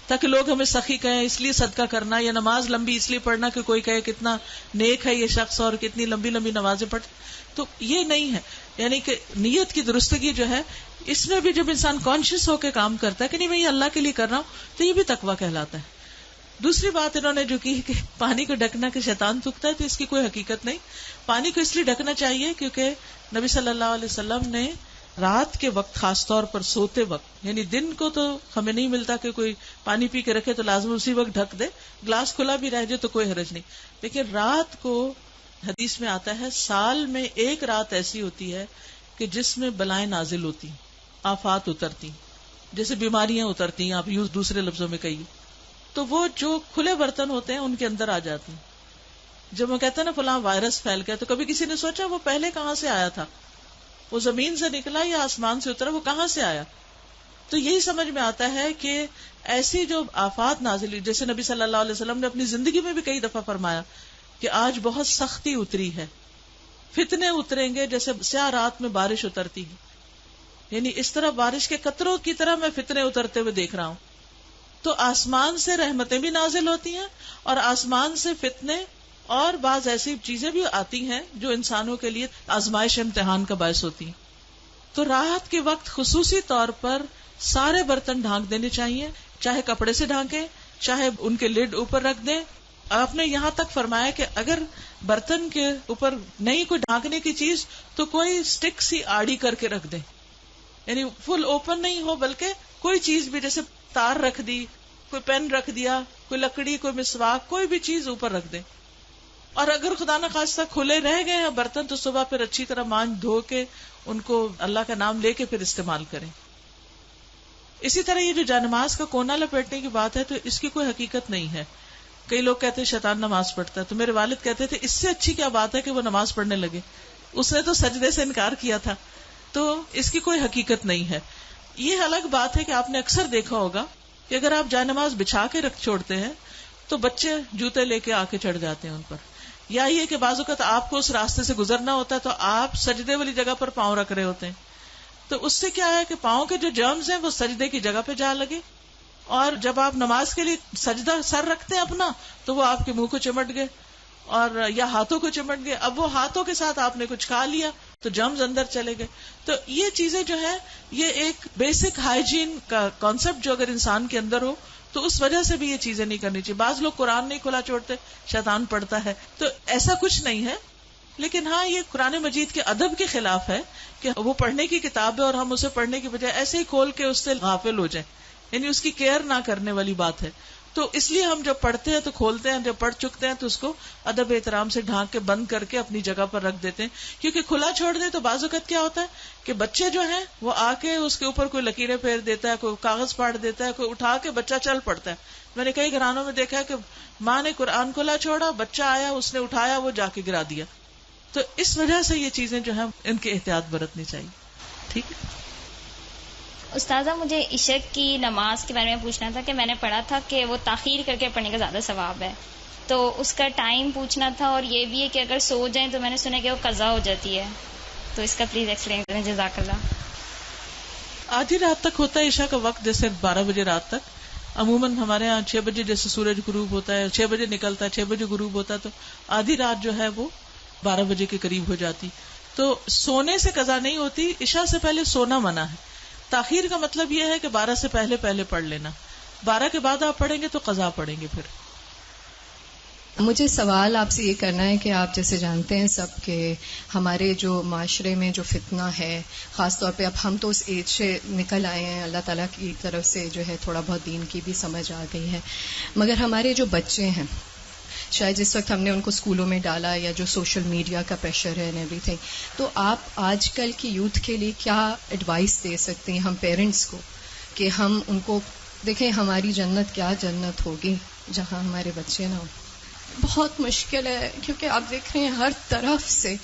تاکہ لوگ ہمیں سخی کہیں, اس لیے صدقہ کرنا, یا نماز لمبی اس لیے پڑھنا کہ کوئی کہے کتنا نیک ہے یہ شخص اور کتنی لمبی لمبی نمازیں پڑھتے. تو یہ نہیں ہے. یعنی کہ نیت کی درستگی جو ہے اس میں بھی جب انسان کانشیس ہو کے کام کرتا ہے کہ نہیں میں یہ اللہ کے لیے کر رہا ہوں, تو یہ بھی تقویٰ کہلاتا ہے. دوسری بات انہوں نے جو کی کہ پانی کو ڈھکنا کہ شیطان تھوکتا ہے, تو اس کی کوئی حقیقت نہیں. پانی کو اس لیے ڈھکنا چاہیے کیونکہ نبی صلی اللہ علیہ وسلم نے رات کے وقت خاص طور پر سوتے وقت, یعنی دن کو تو ہمیں نہیں ملتا کہ کوئی پانی پی کے رکھے تو لازم اسی وقت ڈھک دے, گلاس کھلا بھی رہ جائے تو کوئی حرج نہیں, لیکن رات کو حدیث میں آتا ہے سال میں ایک رات ایسی ہوتی ہے کہ جس میں بلائیں نازل ہوتی, آفات اترتی, جیسے بیماریاں اترتی ہیں, آپ یوں دوسرے لفظوں میں کہیے, تو وہ جو کھلے برتن ہوتے ہیں ان کے اندر آ جاتی ہیں. جب وہ کہتے ہیں نا فلاں وائرس پھیل گیا, تو کبھی کسی نے سوچا وہ پہلے کہاں سے آیا تھا, وہ زمین سے نکلا یا آسمان سے اترا, وہ کہاں سے آیا؟ تو یہی سمجھ میں آتا ہے کہ ایسی جو آفات نازل, جیسے نبی صلی اللہ علیہ وسلم نے اپنی زندگی میں بھی کئی دفعہ فرمایا کہ آج بہت سختی اتری ہے, فتنے اتریں گے جیسے سیاہ رات میں بارش اترتی ہے, یعنی اس طرح بارش کے قطروں کی طرح میں فتنے اترتے ہوئے دیکھ رہا ہوں. تو آسمان سے رحمتیں بھی نازل ہوتی ہیں اور آسمان سے فتنے اور بعض ایسی چیزیں بھی آتی ہیں جو انسانوں کے لیے آزمائش امتحان کا باعث ہوتی ہیں. تو رات کے وقت خصوصی طور پر سارے برتن ڈھانک دینے چاہیے, چاہے کپڑے سے ڈھانکیں چاہے ان کے لڈ اوپر رکھ دیں. آپ نے یہاں تک فرمایا کہ اگر برتن کے اوپر نہیں کوئی ڈھانکنے کی چیز تو کوئی اسٹک سی آڑی کر کے رکھ دیں, یعنی فل اوپن نہیں ہو بلکہ کوئی چیز بھی, جیسے تار رکھ دی, کوئی پین رکھ دیا, کوئی لکڑی, کوئی مسواک, کوئی بھی چیز اوپر رکھ دیں. اور اگر خدا نہ خواستہ کھلے رہ گئے ہیں برتن تو صبح پھر اچھی طرح مانج دھو کے ان کو اللہ کا نام لے کے پھر استعمال کریں. اسی طرح یہ جو جانماز کا کونا لپیٹنے کی بات ہے تو اس کی کوئی حقیقت نہیں ہے. کئی لوگ کہتے ہیں شیطان نماز پڑھتا ہے، تو میرے والد کہتے تھے اس سے اچھی کیا بات ہے کہ وہ نماز پڑھنے لگے، اس نے تو سجدے سے انکار کیا تھا. تو اس کی کوئی حقیقت نہیں ہے. یہ الگ بات ہے کہ آپ نے اکثر دیکھا ہوگا کہ اگر آپ جائے نماز بچھا کے رکھ چھوڑتے ہیں تو بچے جوتے لے کے آ کے چڑھ جاتے ہیں ان پر، یا یہ کہ بعض اوقات آپ کو اس راستے سے گزرنا ہوتا ہے تو آپ سجدے والی جگہ پر پاؤں رکھ رہے ہوتے ہیں، تو اس سے کیا ہے کہ پاؤں کے جو جرمز ہیں وہ سجدے کی جگہ پہ جا لگے، اور جب آپ نماز کے لیے سجدہ سر رکھتے ہیں اپنا تو وہ آپ کے منہ کو چمٹ گئے اور یا ہاتھوں کو چمٹ گئے. اب وہ ہاتھوں کے ساتھ آپ نے کچھ کھا لیا تو جرمز اندر چلے گئے. تو یہ چیزیں جو ہے یہ ایک بیسک ہائیجین کا کانسیپٹ جو اگر انسان کے اندر ہو تو اس وجہ سے بھی یہ چیزیں نہیں کرنی چاہیے. بعض لوگ قرآن نہیں کھلا چھوڑتے، شیطان پڑھتا ہے، تو ایسا کچھ نہیں ہے. لیکن ہاں یہ قرآن مجید کے ادب کے خلاف ہے کہ وہ پڑھنے کی کتاب ہے اور ہم اسے پڑھنے کی بجائے ایسے ہی کھول کے اس سے غافل ہو جائیں، یعنی اس کی کیئر نہ کرنے والی بات ہے. تو اس لیے ہم جب پڑھتے ہیں تو کھولتے ہیں، جب پڑھ چکتے ہیں تو اس کو ادب احترام سے ڈھانک کے بند کر کے اپنی جگہ پر رکھ دیتے ہیں. کیونکہ کھلا چھوڑ دیں تو بعض اوقات کیا ہوتا ہے کہ بچے جو ہیں وہ آ کے اس کے اوپر کوئی لکیریں پھیر دیتا ہے، کوئی کاغذ پھاڑ دیتا ہے، کوئی اٹھا کے بچہ چل پڑتا ہے. میں نے کئی گھرانوں میں دیکھا ہے کہ ماں نے قرآن کھلا چھوڑا، بچہ آیا، اس نے اٹھایا، وہ جا کے گرا دیا. تو اس وجہ سے یہ چیزیں جو ہیں ان کی احتیاط برتنی چاہیے. ٹھیک ہے استاذہ، مجھے عشاء کی نماز کے بارے میں پوچھنا تھا کہ میں نے پڑھا تھا کہ وہ تاخیر کر کے پڑھنے کا زیادہ ثواب ہے، تو اس کا ٹائم پوچھنا تھا، اور یہ بھی ہے کہ اگر سو جائیں تو میں نے سنا کہ وہ قضا ہو جاتی ہے، تو اس کا پلیز ایکسپلین کریں، جزاک اللہ. آدھی رات تک ہوتا ہے عشاء کا وقت، جیسے 12 بجے رات تک. عموماً ہمارے ہاں 6 بجے جیسے سورج غروب ہوتا ہے، 6 بجے نکلتا ہے، 6 بجے غروب ہوتا ہے، تو آدھی رات جو ہے وہ 12 بجے کے قریب ہو جاتی. تو سونے سے قضا نہیں ہوتی، عشاء سے پہلے سونا منع ہے. تاخیر کا مطلب یہ ہے کہ 12 سے پہلے پڑھ لینا، 12 کے بعد آپ پڑھیں گے تو قضا پڑھیں گے. پھر مجھے سوال آپ سے یہ کرنا ہے کہ آپ جیسے جانتے ہیں سب کہ ہمارے جو معاشرے میں جو فتنہ ہے، خاص طور پہ اب ہم تو اس ایج سے نکل آئے ہیں، اللہ تعالیٰ کی طرف سے جو ہے تھوڑا بہت دین کی بھی سمجھ آ گئی ہے، مگر ہمارے جو بچے ہیں شاید جس وقت ہم نے ان کو اسکولوں میں ڈالا یا جو سوشل میڈیا کا پریشر ہے ایوری تھنگ، تو آپ آج کل کی یوتھ کے لیے کیا ایڈوائس دے سکتے ہیں ہم پیرنٹس کو کہ ہم ان کو دیکھیں ہماری جنت کیا جنت ہوگی جہاں ہمارے بچے نہ ہوں. بہت مشکل ہے کیونکہ آپ دیکھ رہے ہیں ہر طرف سے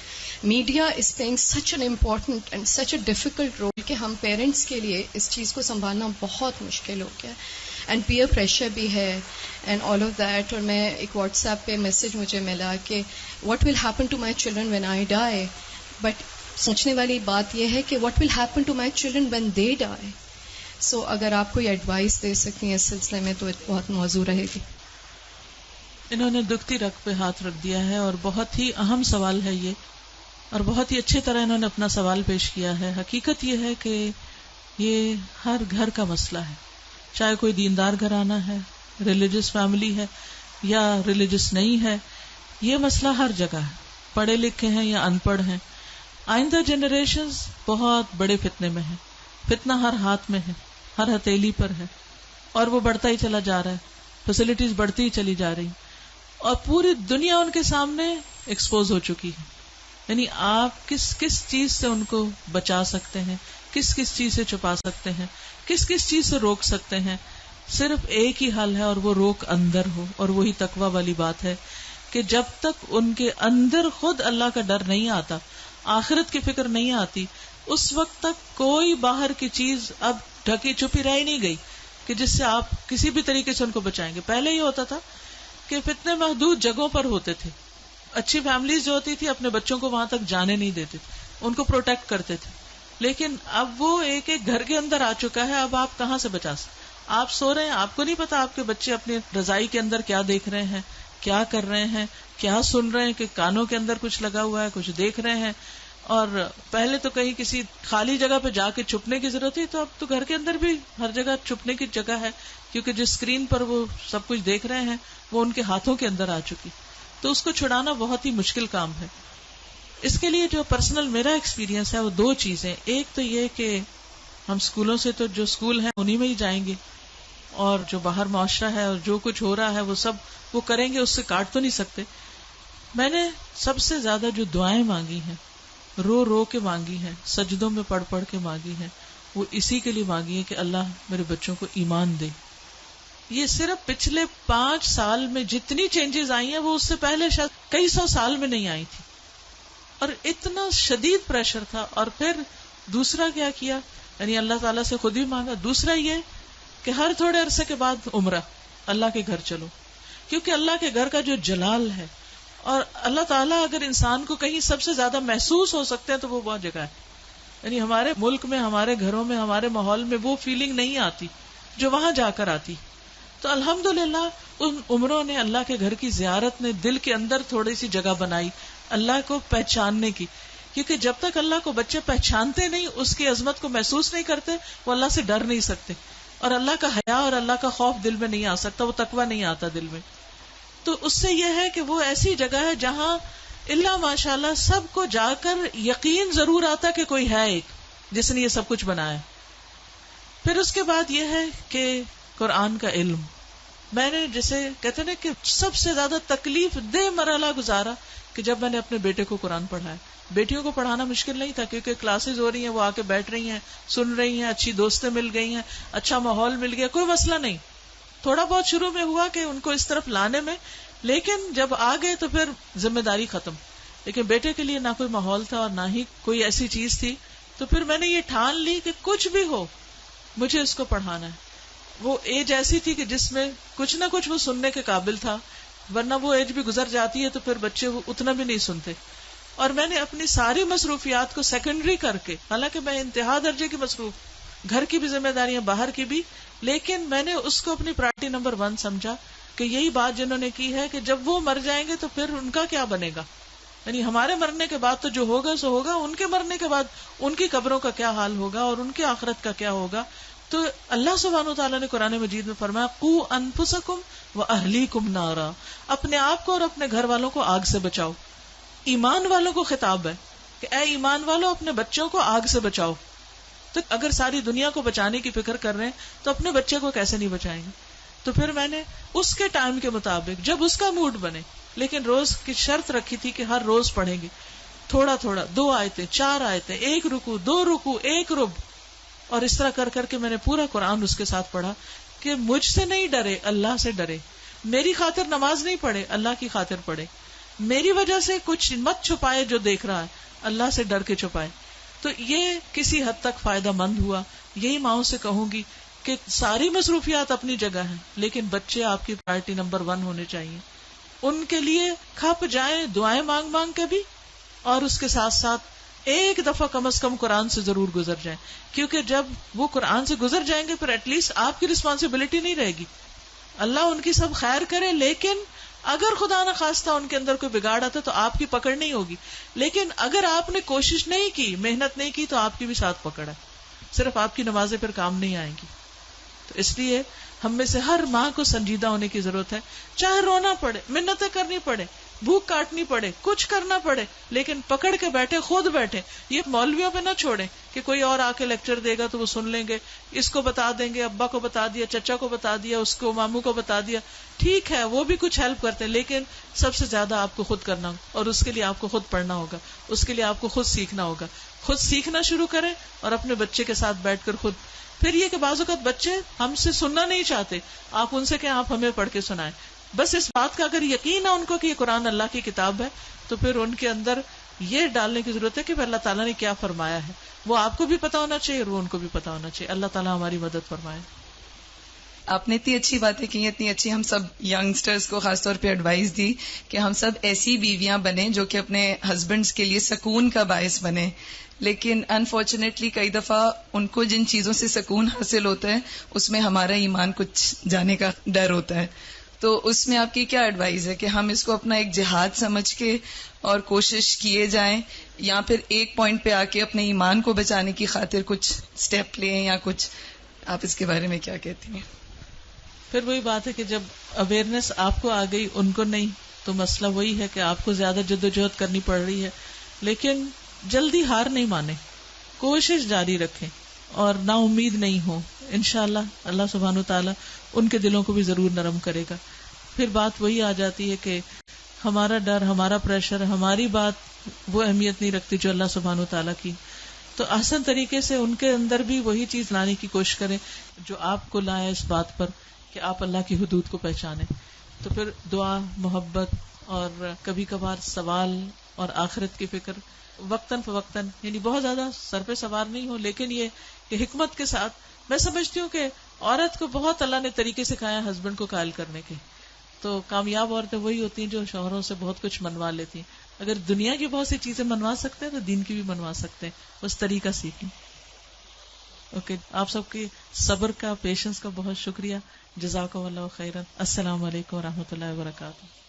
media is playing such an important and such a difficult role کہ ہم پیرنٹس کے لیے اس چیز کو سنبھالنا بہت مشکل ہو گیا ہے. اینڈ پیئر پریشر بھی ہے اینڈ آل آف دیٹ. اور میں ایک واٹس ایپ پہ میسج مجھے ملا کہ what will happen to my children when I die, but سوچنے والی بات یہ ہے کہ what will happen to my children when they die. So اگر آپ کوئی ایڈوائس دے سکتی ہیں اس سلسلے میں تو بہت موضوع رہے گی. انہوں نے دکھتی رگ پہ ہاتھ رکھ دیا ہے اور بہت ہی اہم سوال ہے یہ، اور بہت ہی اچھی طرح انہوں نے اپنا سوال پیش کیا ہے. حقیقت یہ ہے کہ یہ ہر گھر کا مسئلہ ہے، چاہے کوئی دیندار گھرانہ ہے، ریلیجس فیملی ہے یا ریلیجس نہیں ہے، یہ مسئلہ ہر جگہ ہے، پڑھے لکھے ہیں یا ان پڑھ ہیں. آئندہ جنریشنز بہت بڑے فتنے میں ہیں، فتنہ ہر ہاتھ میں ہے، ہر ہتھیلی پر ہے، اور وہ بڑھتا ہی چلا جا رہا ہے، فیسلٹیز بڑھتی ہی چلی جا رہی، اور پوری دنیا ان کے سامنے ایکسپوز ہو چکی ہے. یعنی آپ کس کس چیز سے ان کو بچا سکتے ہیں، کس کس چیز سے چھپا سکتے ہیں، کس کس چیز سے روک سکتے ہیں. صرف ایک ہی حل ہے اور وہ روک اندر ہو، اور وہی تقوی والی بات ہے کہ جب تک ان کے اندر خود اللہ کا ڈر نہیں آتا، آخرت کی فکر نہیں آتی، اس وقت تک کوئی باہر کی چیز اب ڈھکی چھپی رہ نہیں گئی کہ جس سے آپ کسی بھی طریقے سے ان کو بچائیں گے. پہلے یہ ہوتا تھا کہ فتنے محدود جگہوں پر ہوتے تھے، اچھی فیملیز جو ہوتی تھی اپنے بچوں کو وہاں تک جانے نہیں دیتے تھے، ان کو پروٹیکٹ کرتے تھے. لیکن اب وہ ایک ایک گھر کے اندر آ چکا ہے، اب آپ کہاں سے بچا سکتے؟ آپ سو رہے ہیں، آپ کو نہیں پتا آپ کے بچے اپنی رضائی کے اندر کیا دیکھ رہے ہیں، کیا کر رہے ہیں، کیا سن رہے ہیں، کہ کانوں کے اندر کچھ لگا ہوا ہے، کچھ دیکھ رہے ہیں. اور پہلے تو کہیں کسی خالی جگہ پہ جا کے چھپنے کی ضرورت تھی، تو اب تو گھر کے اندر بھی ہر جگہ چھپنے کی جگہ ہے، کیونکہ جس اسکرین پر وہ سب کچھ دیکھ رہے ہیں وہ ان کے ہاتھوں کے اندر آ چکی. تو اس کو چھڑانا بہت ہی مشکل کام ہے. اس کے لیے جو پرسنل میرا ایکسپیرینس ہے وہ دو چیزیں. ایک تو یہ کہ ہم اسکولوں سے تو جو اسکول ہیں انہی میں ہی جائیں گے، اور جو باہر معاشرہ ہے اور جو کچھ ہو رہا ہے وہ سب وہ کریں گے، اس سے کاٹ تو نہیں سکتے. میں نے سب سے زیادہ جو دعائیں مانگی ہیں، رو رو کے مانگی ہیں، سجدوں میں پڑھ پڑھ کے مانگی ہیں، وہ اسی کے لیے مانگی ہے کہ اللہ میرے بچوں کو ایمان دے. یہ صرف پچھلے 5 سال میں جتنی چینجز آئی ہیں وہ اس سے پہلے شاید کئی 100 سال میں نہیں آئی تھی، اور اتنا شدید پریشر تھا. اور پھر دوسرا کیا کیا، یعنی اللہ تعالیٰ سے خود ہی مانگا. دوسرا یہ کہ ہر تھوڑے عرصے کے بعد عمرہ، اللہ کے گھر چلو، کیونکہ اللہ کے گھر کا جو جلال ہے، اور اللہ تعالیٰ اگر انسان کو کہیں سب سے زیادہ محسوس ہو سکتے ہیں تو وہ بہت جگہ ہے. یعنی ہمارے ملک میں، ہمارے گھروں میں، ہمارے ماحول میں وہ فیلنگ نہیں آتی جو وہاں جا کر آتی. تو الحمدللہ ان عمروں نے، اللہ کے گھر کی زیارت نے دل کے اندر تھوڑی سی جگہ بنائی اللہ کو پہچاننے کی، کیونکہ جب تک اللہ کو بچے پہچانتے نہیں، اس کی عظمت کو محسوس نہیں کرتے، وہ اللہ سے ڈر نہیں سکتے، اور اللہ کا حیا اور اللہ کا خوف دل میں نہیں آ سکتا، وہ تقویٰ نہیں آتا دل میں. تو اس سے یہ ہے کہ وہ ایسی جگہ ہے جہاں اللہ ماشاءاللہ سب کو جا کر یقین ضرور آتا کہ کوئی ہے ایک جس نے یہ سب کچھ بنایا. پھر اس کے بعد یہ ہے کہ قرآن کا علم، میں نے جسے کہتے ہیں کہ سب سے زیادہ تکلیف دہ مرحلہ گزارا کہ جب میں نے اپنے بیٹے کو قرآن پڑھایا. بیٹیوں کو پڑھانا مشکل نہیں تھا کیونکہ کلاسز ہو رہی ہیں، وہ آ کے بیٹھ رہی ہیں، سن رہی ہیں، اچھی دوستیں مل گئی ہیں، اچھا ماحول مل گیا، کوئی مسئلہ نہیں. تھوڑا بہت شروع میں ہوا کہ ان کو اس طرف لانے میں، لیکن جب آ گئے تو پھر ذمہ داری ختم. لیکن بیٹے کے لیے نہ کوئی ماحول تھا اور نہ ہی کوئی ایسی چیز تھی، تو پھر میں نے یہ ٹھان لی کہ کچھ بھی ہو مجھے اس کو پڑھانا ہے. وہ ایج ایسی تھی کہ جس میں کچھ نہ کچھ وہ سننے کے قابل تھا، ورنہ وہ ایج بھی گزر جاتی ہے تو پھر بچے اتنا بھی نہیں سنتے. اور میں نے اپنی ساری مصروفیات کو سیکنڈری کر کے، حالانکہ میں انتہا درجے کی مصروف، گھر کی بھی ذمہ داریاں، باہر کی بھی، لیکن میں نے اس کو اپنی پرائرٹی نمبر 1 سمجھا کہ یہی بات جنہوں نے کی ہے کہ جب وہ مر جائیں گے تو پھر ان کا کیا بنے گا. یعنی ہمارے مرنے کے بعد تو جو ہوگا سو ہوگا، ان کے مرنے کے بعد ان کی قبروں کا کیا حال ہوگا اور ان کی آخرت کا کیا ہوگا. تو اللہ سبحانہ وتعالیٰ نے قرآن مجید میں فرمایا قوا انفسکم واہلیکم نارا، اپنے آپ کو اور اپنے گھر والوں کو آگ سے بچاؤ. ایمان والوں کو خطاب ہے کہ اے ایمان والوں اپنے بچوں کو آگ سے بچاؤ. تو اگر ساری دنیا کو بچانے کی فکر کر رہے ہیں تو اپنے بچے کو کیسے نہیں بچائیں گے. تو پھر میں نے اس کے ٹائم کے مطابق جب اس کا موڈ بنے، لیکن روز کی شرط رکھی تھی کہ ہر روز پڑھیں گے تھوڑا تھوڑا، 2 آیتیں 4 آیتیں، 1 رکوع 2 رکوع 1 رب، اور اس طرح کر کر کے میں نے پورا قرآن اس کے ساتھ پڑھا کہ مجھ سے نہیں ڈرے، اللہ سے ڈرے. میری خاطر نماز نہیں پڑھے، اللہ کی خاطر پڑھے. میری وجہ سے کچھ مت چھپائے جو دیکھ رہا ہے، اللہ سے ڈر کے چھپائے. تو یہ کسی حد تک فائدہ مند ہوا. یہی ماؤں سے کہوں گی کہ ساری مصروفیات اپنی جگہ ہیں، لیکن بچے آپ کی پرائرٹی نمبر 1 ہونے چاہیے. ان کے لیے کھپ جائیں دعائیں مانگ مانگ کے بھی، اور اس کے ساتھ ساتھ ایک دفعہ کم از کم قرآن سے ضرور گزر جائیں، کیونکہ جب وہ قرآن سے گزر جائیں گے پھر ایٹ لیسٹ آپ کی رسپانسبلٹی نہیں رہے گی. اللہ ان کی سب خیر کرے، لیکن اگر خدا نہ خواستہ ان کے اندر کوئی بگاڑ آتا تو آپ کی پکڑ نہیں ہوگی. لیکن اگر آپ نے کوشش نہیں کی، محنت نہیں کی، تو آپ کی بھی ساتھ پکڑ ہے. صرف آپ کی نمازیں پھر کام نہیں آئیں گی. تو اس لیے ہم میں سے ہر ماں کو سنجیدہ ہونے کی ضرورت ہے. چاہے رونا پڑے، منتیں کرنی پڑے، بھوک کاٹنی پڑے، کچھ کرنا پڑے، لیکن پکڑ کے بیٹھے، خود بیٹھے. یہ مولویوں پہ نہ چھوڑیں کہ کوئی اور آ کے لیکچر دے گا تو وہ سن لیں گے، اس کو بتا دیں گے، ابا کو بتا دیا، چچا کو بتا دیا، اس کو ماموں کو بتا دیا. ٹھیک ہے وہ بھی کچھ ہیلپ کرتے ہیں، لیکن سب سے زیادہ آپ کو خود کرنا ہوگا، اور اس کے لیے آپ کو خود پڑھنا ہوگا، اس کے لیے آپ کو خود سیکھنا ہوگا. خود سیکھنا شروع کریں اور اپنے بچے کے ساتھ بیٹھ کر خود. پھر یہ کہ بعض اوقات بچے ہم سے سننا نہیں چاہتے، آپ ان سے کہیں آپ ہمیں پڑھ کے سنائیں. بس اس بات کا اگر یقین ہے ان کو کہ یہ قرآن اللہ کی کتاب ہے، تو پھر ان کے اندر یہ ڈالنے کی ضرورت ہے کہ اللہ تعالیٰ نے کیا فرمایا ہے. وہ آپ کو بھی پتا ہونا چاہیے اور وہ ان کو بھی پتا ہونا چاہیے. اللہ تعالیٰ ہماری مدد فرمائے. آپ نے اتنی اچھی باتیں کی، اتنی اچھی ہم سب ینگسٹرز کو خاص طور پہ ایڈوائز دی کہ ہم سب ایسی بیویاں بنیں جو کہ اپنے ہسبینڈز کے لیے سکون کا باعث بنیں. لیکن انفارچونیٹلی کئی دفعہ ان کو جن چیزوں سے سکون حاصل ہوتا ہے اس میں ہمارا ایمان کچھ جانے کا ڈر ہوتا ہے. تو اس میں آپ کی کیا ایڈوائز ہے کہ ہم اس کو اپنا ایک جہاد سمجھ کے اور کوشش کیے جائیں، یا پھر ایک پوائنٹ پہ آ کے اپنے ایمان کو بچانے کی خاطر کچھ سٹیپ لیں، یا کچھ آپ اس کے بارے میں کیا کہتی ہیں؟ پھر وہی بات ہے کہ جب اویئرنیس آپ کو آ گئی ان کو نہیں، تو مسئلہ وہی ہے کہ آپ کو زیادہ جدوجہد کرنی پڑ رہی ہے. لیکن جلدی ہار نہیں مانے، کوشش جاری رکھیں اور نا امید نہیں ہو. انشاءاللہ اللہ سبحانہ وتعالی ان کے دلوں کو بھی ضرور نرم کرے گا. پھر بات وہی آ جاتی ہے کہ ہمارا ڈر، ہمارا پریشر، ہماری بات وہ اہمیت نہیں رکھتی جو اللہ سبحانہ وتعالی کی. تو احسن طریقے سے ان کے اندر بھی وہی چیز لانے کی کوشش کریں جو آپ کو لائے اس بات پر کہ آپ اللہ کی حدود کو پہچانیں. تو پھر دعا، محبت اور کبھی کبھار سوال اور آخرت کی فکر وقتاً فوقتاً، یعنی بہت زیادہ سر پہ سوار نہیں ہو، لیکن یہ کہ حکمت کے ساتھ. میں سمجھتی ہوں کہ عورت کو بہت اللہ نے طریقے سکھایا ہسبینڈ کو قائل کرنے کے. تو کامیاب عورتیں وہی ہوتی ہیں جو شوہروں سے بہت کچھ منوا لیتی ہیں. اگر دنیا کی بہت سی چیزیں منوا سکتے ہیں تو دین کی بھی منوا سکتے ہیں، بس طریقہ سیکھیں. اوکے، آپ سب کی صبر کا، پیشنس کا بہت شکریہ. جزاکم اللہ خیرا. السلام علیکم ورحمۃ اللہ وبرکاتہ.